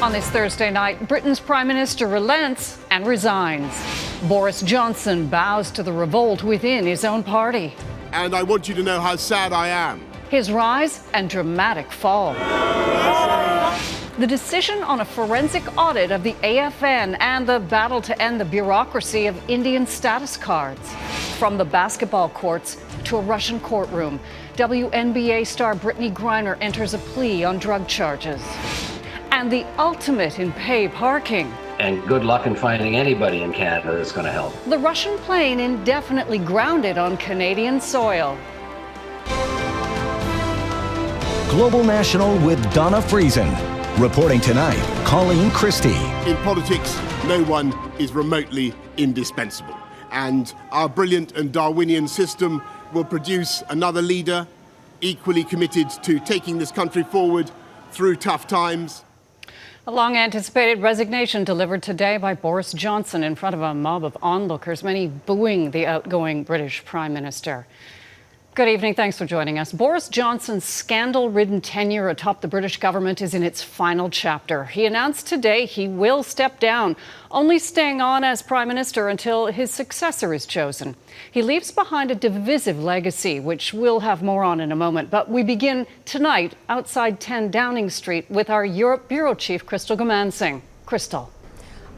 On this Thursday night, Britain's Prime Minister relents and resigns. Boris Johnson bows to the revolt within his own party. And I want you to know how sad I am. His rise and dramatic fall. The decision on a forensic audit of the AFN and the battle to end the bureaucracy of Indian status cards. From the basketball courts to a Russian courtroom, WNBA star Brittney Griner enters a plea on drug charges. And the ultimate in pay parking. And good luck in finding anybody in Canada that's going to help. The Russian plane indefinitely grounded on Canadian soil. Global National with Donna Friesen. Reporting tonight, Colleen Christie. In politics, no one is remotely indispensable. And our brilliant and Darwinian system will produce another leader equally committed to taking this country forward through tough times. A long-anticipated resignation delivered today by Boris Johnson in front of a mob of onlookers, many booing the outgoing British Prime Minister. Good evening. Thanks for joining us. Boris Johnson's scandal-ridden tenure atop the British government is in its final chapter. He announced today he will step down, only staying on as Prime Minister until his successor is chosen. He leaves behind a divisive legacy, which we'll have more on in a moment. But we begin tonight outside 10 Downing Street with our Europe Bureau Chief, Crystal Goomansingh. Crystal.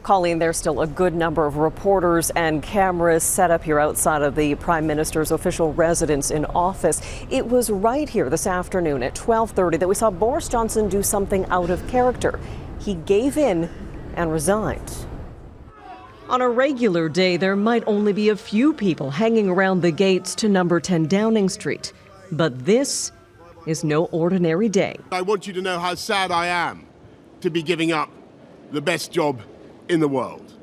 Colleen, there's still a good number of reporters and cameras set up here outside of the Prime Minister's official residence in office. It was right here this afternoon at 12:30 that we saw Boris Johnson do something out of character. He gave in and resigned. On a regular day, there might only be a few people hanging around the gates to number 10 Downing Street. But this is no ordinary day. I want you to know how sad I am to be giving up the best job in the world.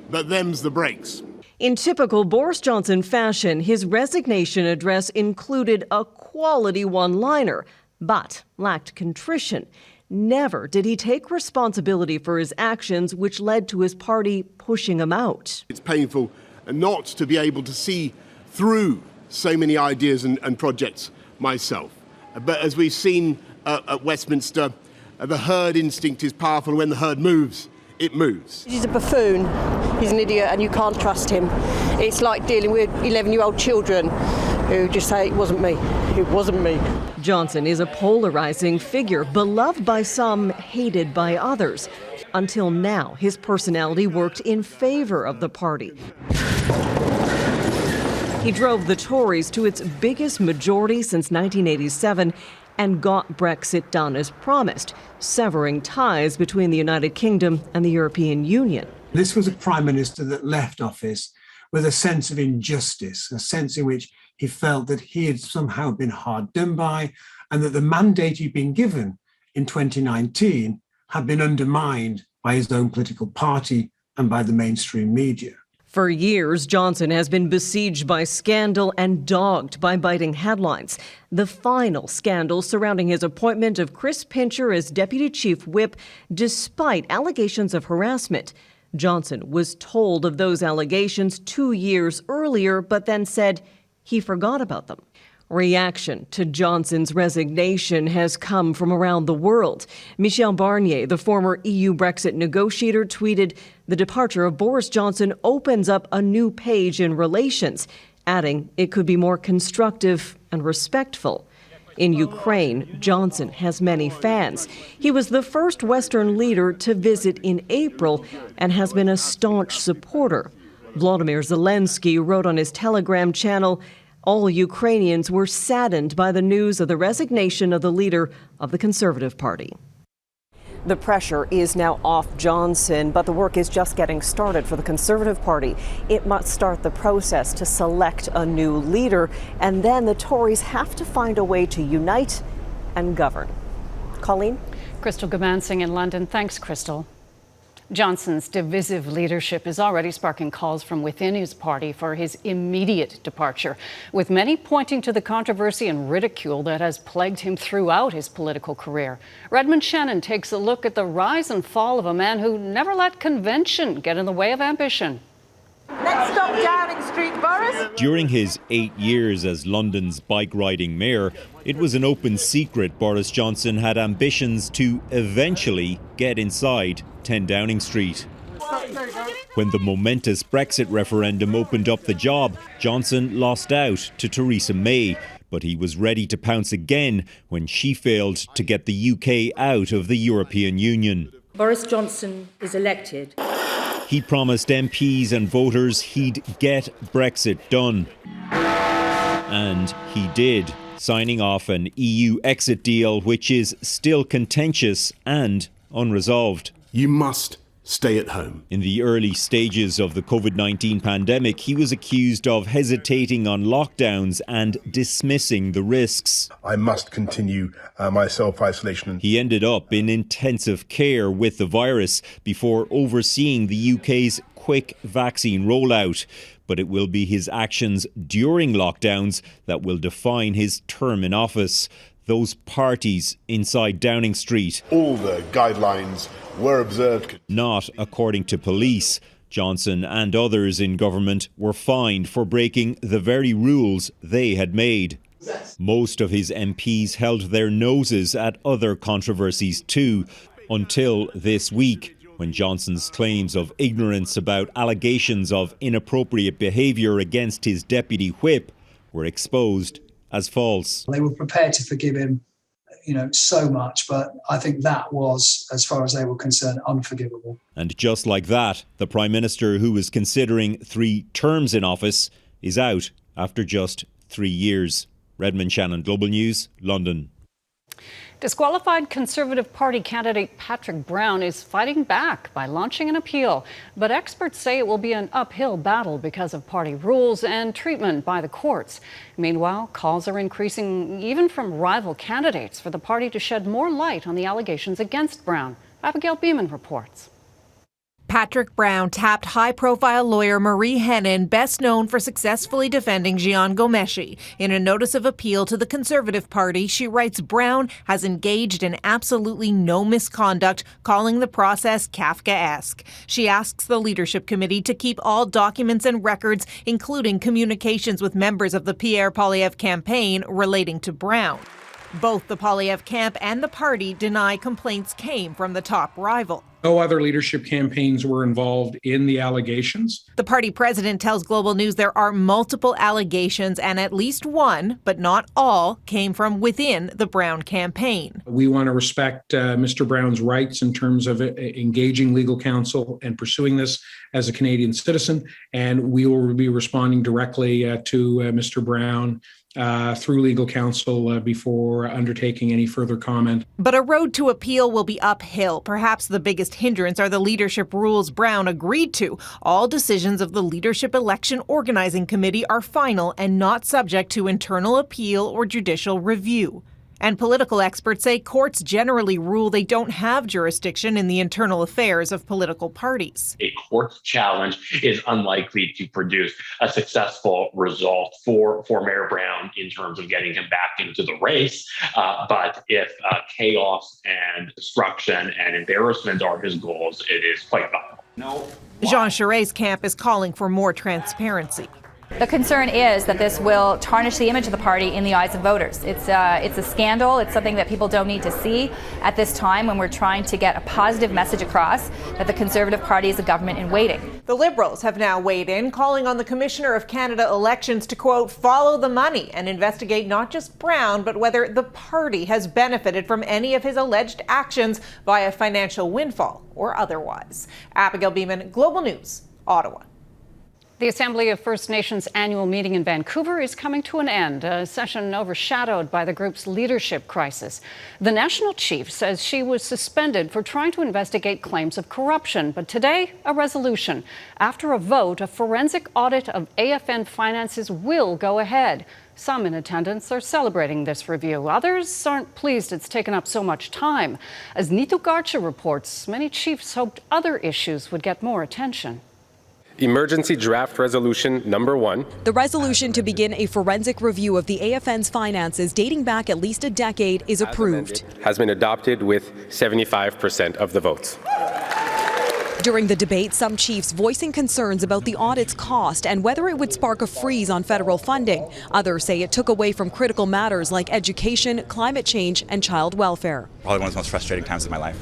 But them's the breaks. In typical Boris Johnson fashion, his resignation address included a quality one-liner, but lacked contrition. Never did he take responsibility for his actions, which led to his party pushing him out. It's painful not to be able to see through so many ideas and projects myself. But as we've seen at Westminster, the herd instinct is powerful. When the herd moves, it moves. He's a buffoon, he's an idiot, and you can't trust him. It's like dealing with 11-year-old children who just say, it wasn't me, it wasn't me. Johnson is a polarizing figure, beloved by some, hated by others. Until now, his personality worked in favor of the party. He drove the Tories to its biggest majority since 1987 and got Brexit done as promised, severing ties between the United Kingdom and the European Union. This was a Prime Minister that left office with a sense of injustice, a sense in which he felt that he had somehow been hard done by and that the mandate he'd been given in 2019 had been undermined by his own political party and by the mainstream media. For years, Johnson has been besieged by scandal and dogged by biting headlines. The final scandal surrounding his appointment of Chris Pincher as Deputy Chief Whip, despite allegations of harassment. Johnson was told of those allegations 2 years earlier, but then said he forgot about them. Reaction to Johnson's resignation has come from around the world. Michel Barnier, the former EU Brexit negotiator, tweeted, "The departure of Boris Johnson opens up a new page in relations," adding it could be more constructive and respectful. In Ukraine, Johnson has many fans. He was the first Western leader to visit in April and has been a staunch supporter. Volodymyr Zelensky wrote on his Telegram channel, "All Ukrainians were saddened by the news of the resignation of the leader of the Conservative Party." The pressure is now off Johnson, but the work is just getting started for the Conservative Party. It must start the process to select a new leader, and then the Tories have to find a way to unite and govern. Colleen? Crystal Goomansingh in London. Thanks, Crystal. Johnson's divisive leadership is already sparking calls from within his party for his immediate departure, with many pointing to the controversy and ridicule that has plagued him throughout his political career. Redmond Shannon takes a look at the rise and fall of a man who never let convention get in the way of ambition. Let's stop Downing Street, Boris. During his 8 years as London's bike-riding mayor, it was an open secret Boris Johnson had ambitions to eventually get inside 10 Downing Street. When the momentous Brexit referendum opened up the job, Johnson lost out to Theresa May. But he was ready to pounce again when she failed to get the UK out of the European Union. Boris Johnson is elected. He promised MPs and voters he'd get Brexit done. And he did, signing off an EU exit deal which is still contentious and unresolved. You must stay at home. In the early stages of the COVID-19 pandemic, he was accused of hesitating on lockdowns and dismissing the risks. I must continue my self-isolation. He ended up in intensive care with the virus before overseeing the UK's quick vaccine rollout. But it will be his actions during lockdowns that will define his term in office. Those parties inside Downing Street. All the guidelines were observed. Not according to police. Johnson and others in government were fined for breaking the very rules they had made. Most of his MPs held their noses at other controversies too, until this week, when Johnson's claims of ignorance about allegations of inappropriate behaviour against his deputy whip were exposed as false. They were prepared to forgive him, so much, but I think that was, as far as they were concerned, unforgivable. And just like that, the Prime Minister, who was considering 3 terms in office, is out after just 3 years. Redmond Shannon, Global News, London. Disqualified Conservative Party candidate Patrick Brown is fighting back by launching an appeal. But experts say it will be an uphill battle because of party rules and treatment by the courts. Meanwhile, calls are increasing even from rival candidates for the party to shed more light on the allegations against Brown. Abigail Bimman reports. Patrick Brown tapped high-profile lawyer Marie Henin, best known for successfully defending Jian Ghomeshi. In a notice of appeal to the Conservative Party, she writes Brown has engaged in absolutely no misconduct, calling the process Kafkaesque. She asks the Leadership Committee to keep all documents and records, including communications with members of the Pierre Poilievre campaign relating to Brown. Both the Poilievre camp and the party deny complaints came from the top rival. No other leadership campaigns were involved in the allegations. The party president tells Global News there are multiple allegations and at least one, but not all, came from within the Brown campaign. We want to respect Mr. Brown's rights in terms of engaging legal counsel and pursuing this as a Canadian citizen, and we will be responding directly to Mr. Brown through legal counsel before undertaking any further comment. But a road to appeal will be uphill. Perhaps the biggest hindrance are the leadership rules Brown agreed to. All decisions of the Leadership Election Organizing Committee are final and not subject to internal appeal or judicial review. And political experts say courts generally rule they don't have jurisdiction in the internal affairs of political parties. A court challenge is unlikely to produce a successful result for Mayor Brown in terms of getting him back into the race. But if chaos and destruction and embarrassment are his goals, it is quite viable. Jean Charest's camp is calling for more transparency. The concern is that this will tarnish the image of the party in the eyes of voters. It's a scandal. It's something that people don't need to see at this time when we're trying to get a positive message across that the Conservative Party is a government in waiting. The Liberals have now weighed in, calling on the Commissioner of Canada Elections to, quote, follow the money and investigate not just Brown, but whether the party has benefited from any of his alleged actions via financial windfall or otherwise. Abigail Bimman, Global News, Ottawa. The Assembly of First Nations annual meeting in Vancouver is coming to an end, a session overshadowed by the group's leadership crisis. The national chief says she was suspended for trying to investigate claims of corruption, but today, a resolution. After a vote, a forensic audit of AFN finances will go ahead. Some in attendance are celebrating this review. Others aren't pleased it's taken up so much time. As Neetu Garcha reports, many chiefs hoped other issues would get more attention. Emergency Draft Resolution Number 1. The resolution to begin a forensic review of the AFN's finances dating back at least a decade is approved. Has been adopted with 75% of the votes. During the debate, some chiefs voicing concerns about the audit's cost and whether it would spark a freeze on federal funding. Others say it took away from critical matters like education, climate change, and child welfare. Probably one of the most frustrating times of my life,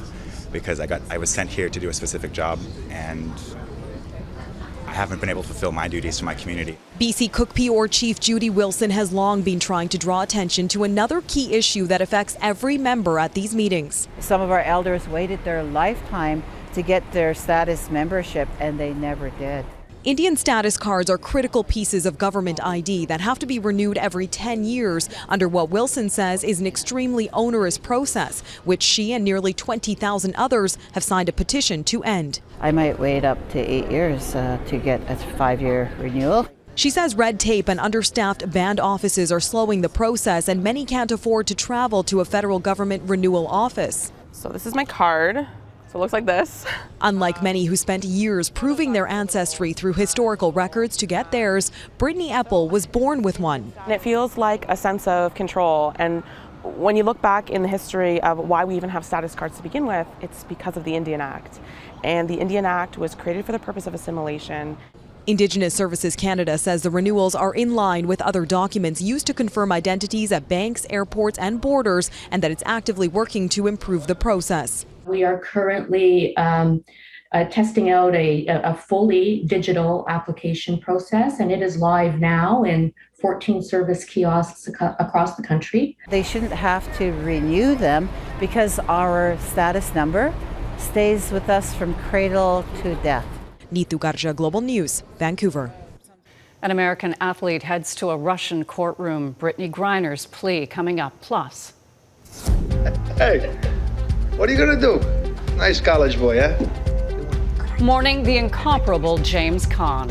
because I was sent here to do a specific job and I haven't been able to fulfill my duties to my community. BC Cookpee Chief Judy Wilson has long been trying to draw attention to another key issue that affects every member at these meetings. Some of our elders waited their lifetime to get their status membership, and they never did. Indian status cards are critical pieces of government ID that have to be renewed every 10 years under what Wilson says is an extremely onerous process, which she and nearly 20,000 others have signed a petition to end. I might wait up to 8 years to get a 5-year renewal. She says red tape and understaffed band offices are slowing the process, and many can't afford to travel to a federal government renewal office. So this is my card. So it looks like this. Unlike many who spent years proving their ancestry through historical records to get theirs, Brittney Epple was born with one. And it feels like a sense of control. And when you look back in the history of why we even have status cards to begin with, it's because of the Indian Act. And the Indian Act was created for the purpose of assimilation. Indigenous Services Canada says the renewals are in line with other documents used to confirm identities at banks, airports, and borders, and that it's actively working to improve the process. We are currently testing out a fully digital application process, and it is live now in 14 service kiosks across the country. They shouldn't have to renew them because our status number stays with us from cradle to death. Neetu Garcha, Global News, Vancouver. An American athlete heads to a Russian courtroom. Brittney Griner's plea coming up. Plus. Hey, what are you going to do? Nice college boy, eh? Mourning the incomparable James Caan.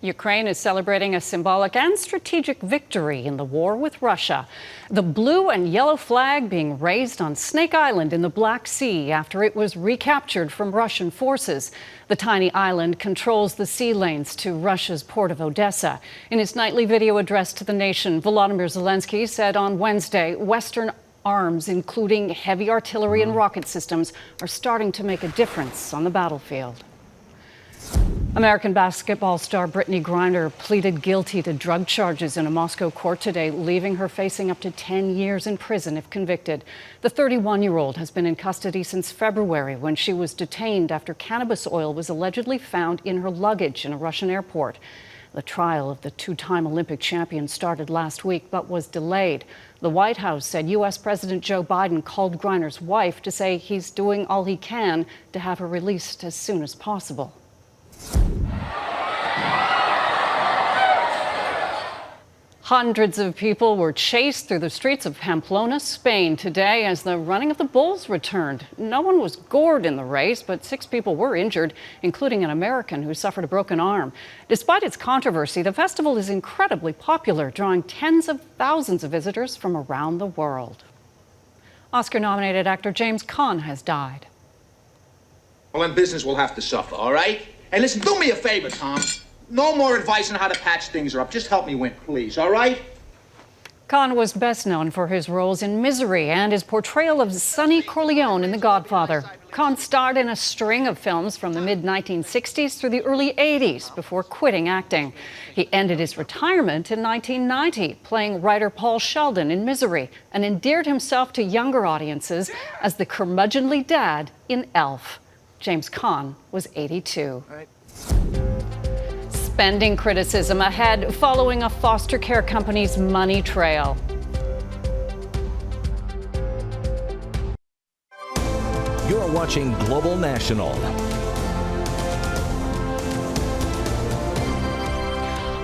Ukraine is celebrating a symbolic and strategic victory in the war with Russia. The blue and yellow flag being raised on Snake Island in the Black Sea after it was recaptured from Russian forces. The tiny island controls the sea lanes to Russia's port of Odessa. In his nightly video address to the nation, Volodymyr Zelensky said on Wednesday, Western arms, including heavy artillery and rocket systems, are starting to make a difference on the battlefield. American basketball star Brittney Griner pleaded guilty to drug charges in a Moscow court today, leaving her facing up to 10 years in prison if convicted. The 31-year-old has been in custody since February when she was detained after cannabis oil was allegedly found in her luggage in a Russian airport. The trial of the two-time Olympic champion started last week but was delayed. The White House said U.S. President Joe Biden called Griner's wife to say he's doing all he can to have her released as soon as possible. Hundreds of people were chased through the streets of Pamplona, Spain today as the running of the bulls returned. No one was gored in the race, but 6 people were injured, including an American who suffered a broken arm. Despite its controversy, the festival is incredibly popular, drawing tens of thousands of visitors from around the world. Oscar-nominated actor James Caan has died. Well, then business will have to suffer, all right? Hey, listen, do me a favor, Tom. No more advice on how to patch things up. Just help me win, please, all right? Caan was best known for his roles in Misery and his portrayal of Sonny Corleone in The Godfather. Caan starred in a string of films from the mid-1960s through the early 80s before quitting acting. He ended his retirement in 1990, playing writer Paul Sheldon in Misery, and endeared himself to younger audiences as the curmudgeonly dad in Elf. James Caan was 82. Spending criticism ahead following a foster care company's money trail. You're watching Global National.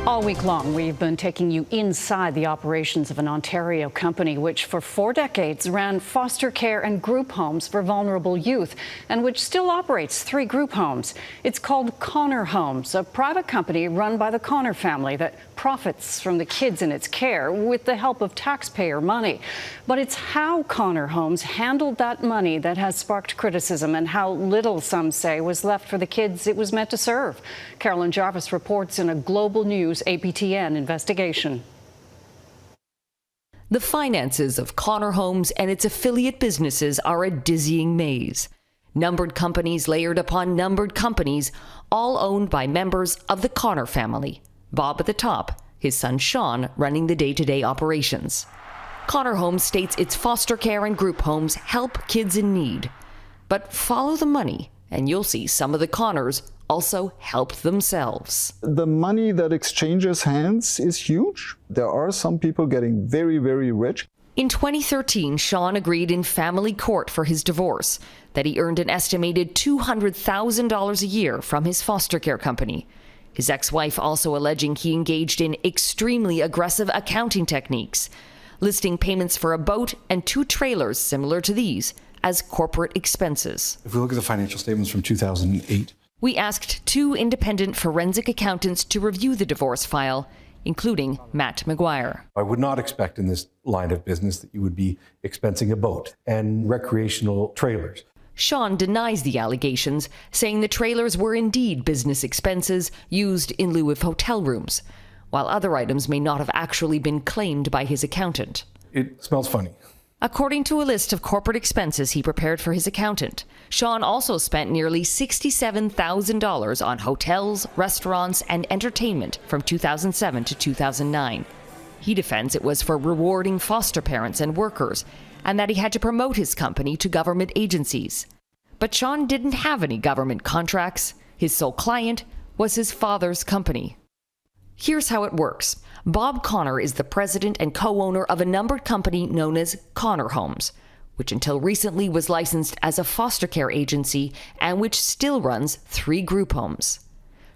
All week long, we've been taking you inside the operations of an Ontario company which for 4 decades ran foster care and group homes for vulnerable youth and which still operates 3 group homes. It's called Connor Homes, a private company run by the Connor family that profits from the kids in its care with the help of taxpayer money. But it's how Connor Homes handled that money that has sparked criticism and how little, some say, was left for the kids it was meant to serve. Carolyn Jarvis reports in a Global News APTN investigation. The finances of Connor Homes and its affiliate businesses are a dizzying maze. Numbered companies layered upon numbered companies, all owned by members of the Connor family. Bob at the top, his son Sean running the day-to-day operations. Connor Homes states its foster care and group homes help kids in need. But follow the money, and you'll see some of the Connors also helped themselves. The money that exchanges hands is huge. There are some people getting very, very rich. In 2013, Sean agreed in family court for his divorce that he earned an estimated $200,000 a year from his foster care company. His ex-wife also alleging he engaged in extremely aggressive accounting techniques, listing payments for a boat and 2 trailers similar to these as corporate expenses. If we look at the financial statements from 2008, we asked 2 independent forensic accountants to review the divorce file, including Matt McGuire. I would not expect in this line of business that you would be expensing a boat and recreational trailers. Sean denies the allegations, saying the trailers were indeed business expenses used in lieu of hotel rooms, while other items may not have actually been claimed by his accountant. It smells funny. According to a list of corporate expenses he prepared for his accountant, Sean also spent nearly $67,000 on hotels, restaurants, and entertainment from 2007 to 2009. He defends it was for rewarding foster parents and workers, and that he had to promote his company to government agencies. But Sean didn't have any government contracts. His sole client was his father's company. Here's how it works. Bob Connor is the president and co-owner of a numbered company known as Connor Homes, which until recently was licensed as a foster care agency and which still runs 3 group homes.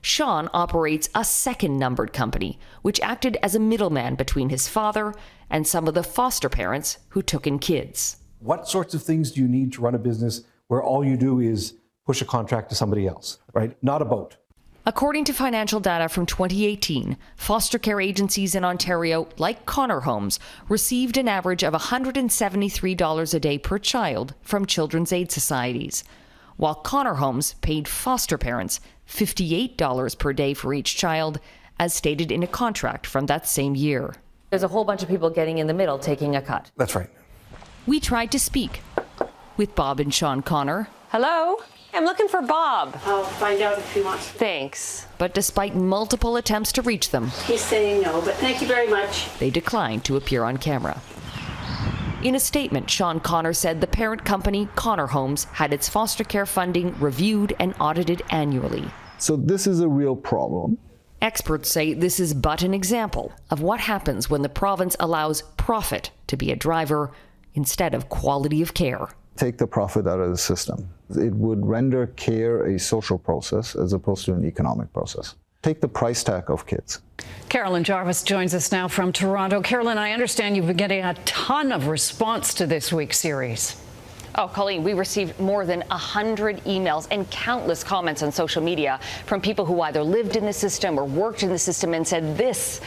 Sean operates a second numbered company, which acted as a middleman between his father and some of the foster parents who took in kids. What sorts of things do you need to run a business where all you do is push a contract to somebody else, right? Not a boat. According to financial data from 2018, foster care agencies in Ontario, like Connor Homes, received an average of $173 a day per child from children's aid societies, while Connor Homes paid foster parents $58 per day for each child, as stated in a contract from that same year. There's a whole bunch of people getting in the middle, taking a cut. That's right. We tried to speak with Bob and Sean Connor. Hello? I'm looking for Bob. I'll find out if he wants to. Thanks. But despite multiple attempts to reach them, He's saying no, but thank you very much. They declined to appear on camera. In a statement, Sean Connor said the parent company, Connor Homes, had its foster care funding reviewed and audited annually. So this is a real problem. Experts say this is but an example of what happens when the province allows profit to be a driver instead of quality of care. Take the profit out of the system. It would render care a social process as opposed to an economic process. Take the price tag of kids. Carolyn Jarvis joins us now from Toronto. Carolyn, I understand you've been getting a ton of response to this week's series. Oh, Colleen, we received more than 100 emails and countless comments on social media from people who either lived in the system or worked in the system and said, this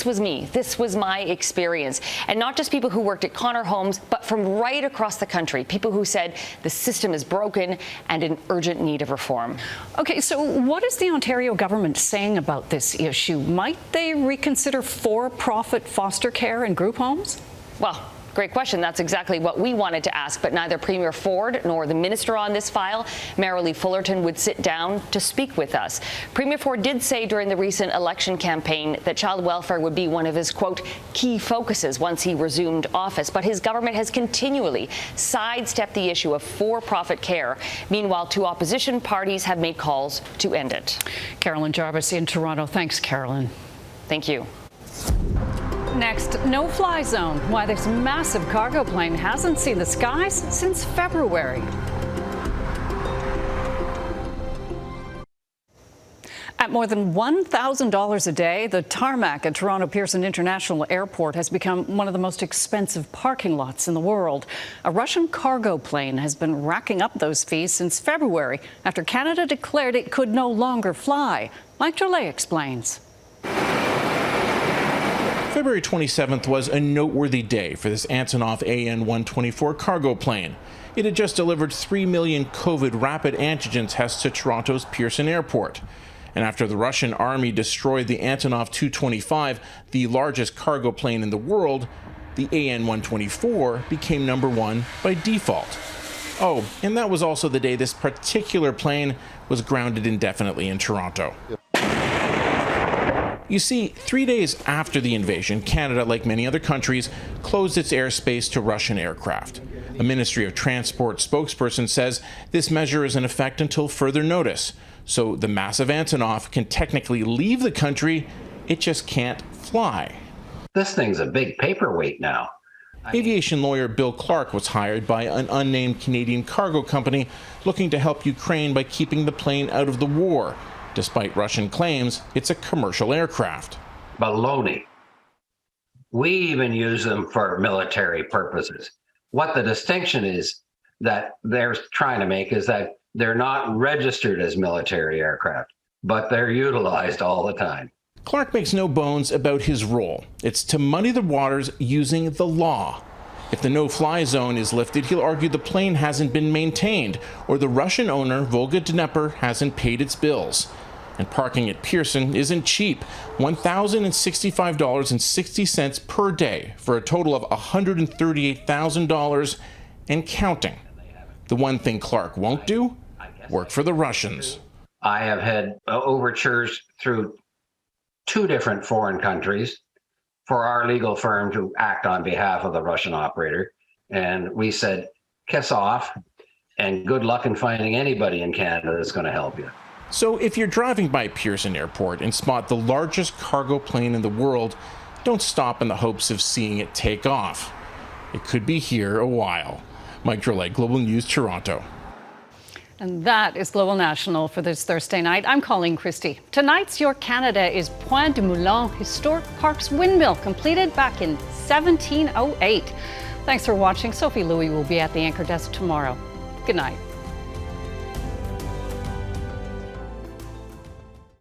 was me, this was my experience. And not just people who worked at Connor Homes, but from right across the country, people who said the system is broken and in urgent need of reform. Okay, so what is the Ontario government saying about this issue? Might they reconsider for-profit foster care and group homes? Well, great question. That's exactly what we wanted to ask, but neither Premier Ford nor the minister on this file, Marilee Fullerton, would sit down to speak with us. Premier Ford did say during the recent election campaign that child welfare would be one of his, quote, key focuses once he resumed office, but his government has continually sidestepped the issue of for-profit care. Meanwhile, 2 opposition parties have made calls to end it. Carolyn Jarvis in Toronto. Thanks, Carolyn. Thank you. Next, no-fly zone. Why this massive cargo plane hasn't seen the skies since February. At more than $1,000 a day, the tarmac at Toronto Pearson International Airport has become one of the most expensive parking lots in the world. A Russian cargo plane has been racking up those fees since February after Canada declared it could no longer fly. Mike Jolet explains. February 27th was a noteworthy day for this Antonov AN-124 cargo plane. It had just delivered 3 million COVID rapid antigen tests to Toronto's Pearson Airport. And after the Russian army destroyed the Antonov 225, the largest cargo plane in the world, The AN-124 became number 1 by default. Oh, and that was also the day this particular plane was grounded indefinitely in Toronto. You see, 3 days after the invasion, Canada, like many other countries, closed its airspace to Russian aircraft. A Ministry of Transport spokesperson says this measure is in effect until further notice. So the massive Antonov can technically leave the country, it just can't fly. This thing's a big paperweight now. Aviation lawyer Bill Clark was hired by an unnamed Canadian cargo company looking to help Ukraine by keeping the plane out of the war. Despite Russian claims, it's a commercial aircraft. Baloney. We even use them for military purposes. What the distinction is that they're trying to make is that they're not registered as military aircraft, but they're utilized all the time. Clark makes no bones about his role. It's to muddy the waters using the law. If the no-fly zone is lifted, he'll argue the plane hasn't been maintained, or the Russian owner, Volga Dnepr, hasn't paid its bills. And parking at Pearson isn't cheap, $1,065.60 per day, for a total of $138,000 and counting. The one thing Clark won't do? Work for the Russians. I have had overtures through 2 different foreign countries for our legal firm to act on behalf of the Russian operator. And we said, kiss off, and good luck in finding anybody in Canada that's going to help you. So if you're driving by Pearson Airport and spot the largest cargo plane in the world, don't stop in the hopes of seeing it take off. It could be here a while. Mike Drolet, Global News, Toronto. And that is Global National for this Thursday night. I'm Colleen Christie. Tonight's Your Canada is Point du Moulin Historic Parks Windmill, completed back in 1708. Thanks for watching. Sophie Louis will be at the anchor desk tomorrow. Good night.